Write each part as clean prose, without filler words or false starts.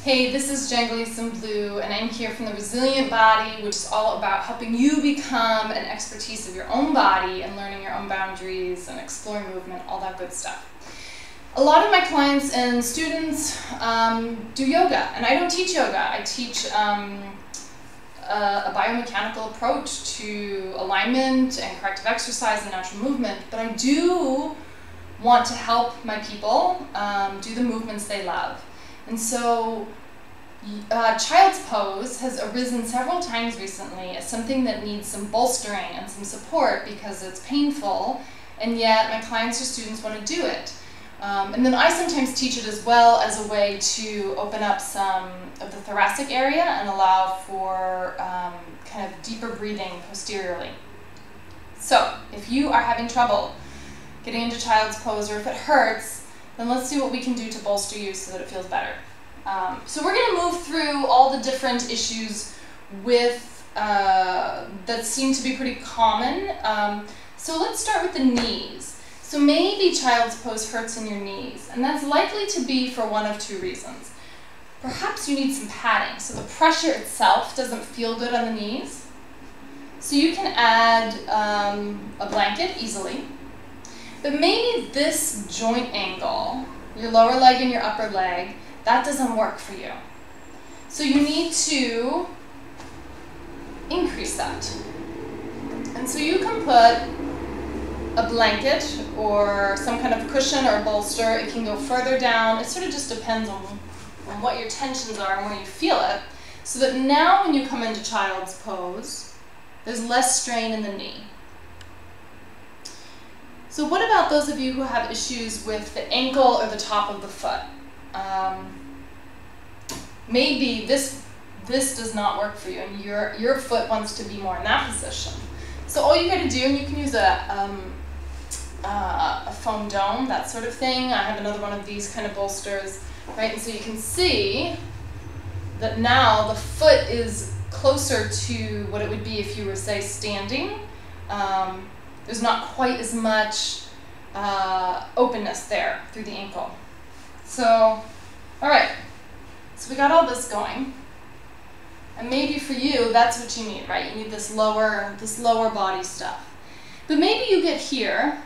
Hey, this is Jangalisa Blue, and I'm here from the Resilient Body, which is all about helping you become an expertise of your own body and learning your own boundaries and exploring movement, all that good stuff. A lot of my clients and students do yoga, and I don't teach yoga. I teach a biomechanical approach to alignment and corrective exercise and natural movement, but I do want to help my people do the movements they love. And so child's pose has arisen several times recently as something that needs some bolstering and some support because it's painful, and yet my clients or students want to do it. And then I sometimes teach it as well as a way to open up some of the thoracic area and allow for kind of deeper breathing posteriorly. So if you are having trouble getting into child's pose, or if it hurts, then let's see what we can do to bolster you so that it feels better. So we're going to move through all the different issues with that seem to be pretty common. So let's start with the knees. So maybe child's pose hurts in your knees, and that's likely to be for one of two reasons. Perhaps you need some padding, so the pressure itself doesn't feel good on the knees. So you can add a blanket easily. But maybe this joint angle, your lower leg and your upper leg, that doesn't work for you. So you need to increase that. And so you can put a blanket or some kind of cushion or bolster. It can go further down. It sort of just depends on what your tensions are and where you feel it. So that now when you come into child's pose, there's less strain in the knee. So what about those of you who have issues with the ankle or the top of the foot? Maybe this does not work for you, and your foot wants to be more in that position. So all you got to do, and you can use a foam dome, that sort of thing. I have another one of these kind of bolsters, right? And so you can see that now the foot is closer to what it would be if you were, say, standing. There's not quite as much openness there through the ankle. So, all right, so we got all this going. And maybe for you, that's what you need, right? You need this lower body stuff. But maybe you get here,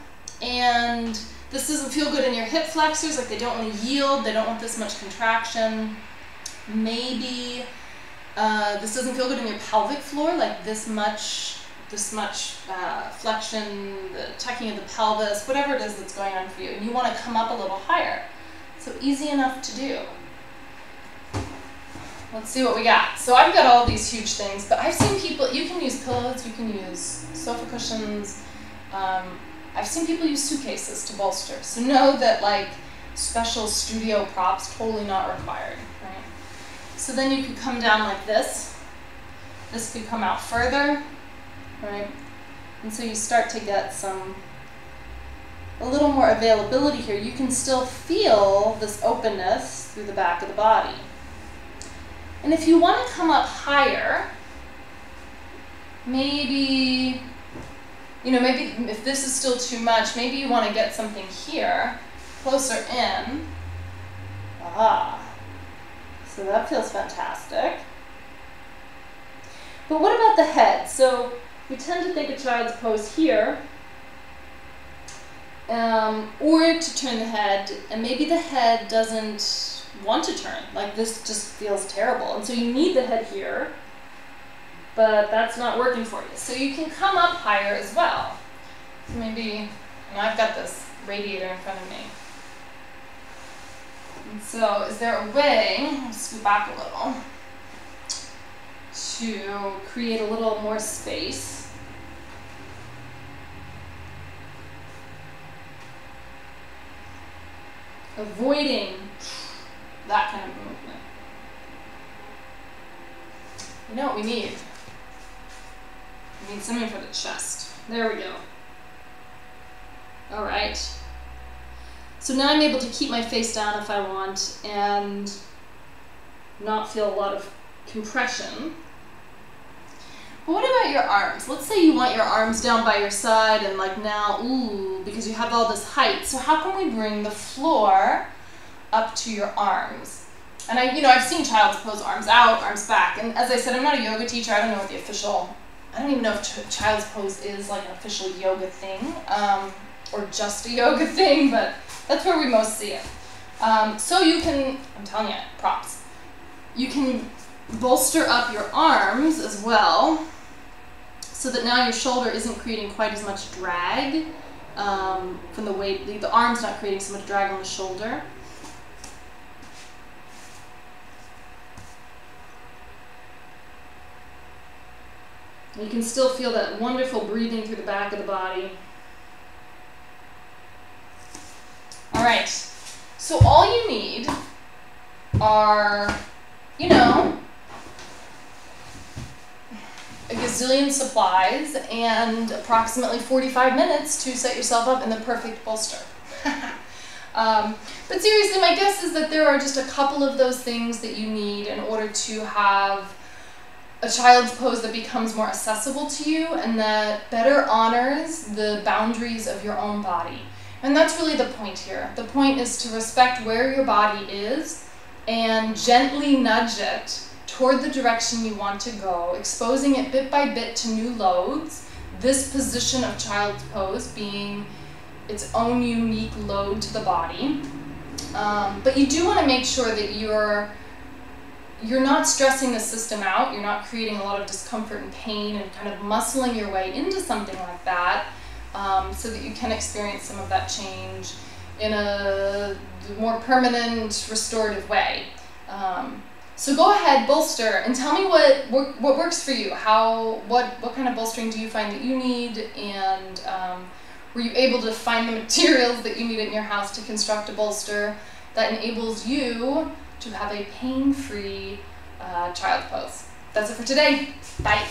and this doesn't feel good in your hip flexors, like they don't want to yield, they don't want this much contraction. Maybe this doesn't feel good in your pelvic floor, like this much flexion, the tucking of the pelvis, whatever it is that's going on for you, and you want to come up a little higher. So easy enough to do. Let's see what we got. So I've got all these huge things, but I've seen people, you can use pillows, you can use sofa cushions. I've seen people use suitcases to bolster. So know that like special studio props, totally not required, right? So then you could come down like this. This could come out further. Right? And so you start to get a little more availability here. You can still feel this openness through the back of the body. And if you want to come up higher, maybe if this is still too much, maybe you want to get something here, closer in. So that feels fantastic. But what about the head? So we tend to think of child's pose here, or to turn the head, and maybe the head doesn't want to turn, like this just feels terrible, and so you need the head here, but that's not working for you. So you can come up higher as well. So maybe, and I've got this radiator in front of me. And so is there a way, I'll scoot back a little, to create a little more space. Avoiding that kind of movement. You know what we need? We need something for the chest. There we go. All right. So now I'm able to keep my face down if I want and not feel a lot of compression. But what about your arms? Let's say you want your arms down by your side and like now, ooh, because you have all this height. So how can we bring the floor up to your arms? And I've seen child's pose, arms out, arms back. And as I said, I'm not a yoga teacher. I don't know what the official, I don't even know if child's pose is like an official yoga thing, or just a yoga thing, but that's where we most see it. So you can, I'm telling you, props. You can bolster up your arms as well, so that now your shoulder isn't creating quite as much drag from the weight. The arm's not creating so much drag on the shoulder. You can still feel that wonderful breathing through the back of the body. All right, so all you need are, a gazillion supplies and approximately 45 minutes to set yourself up in the perfect bolster. But seriously, my guess is that there are just a couple of those things that you need in order to have a child's pose that becomes more accessible to you and that better honors the boundaries of your own body. And that's really the point here. The point is to respect where your body is and gently nudge it toward the direction you want to go, exposing it bit by bit to new loads, this position of child's pose being its own unique load to the body. But you do want to make sure that you're not stressing the system out, you're not creating a lot of discomfort and pain and kind of muscling your way into something like that, so that you can experience some of that change in a more permanent, restorative way. So go ahead, bolster, and tell me what works for you. What kind of bolstering do you find that you need, and were you able to find the materials that you need in your house to construct a bolster that enables you to have a pain-free child pose. That's it for today. Bye.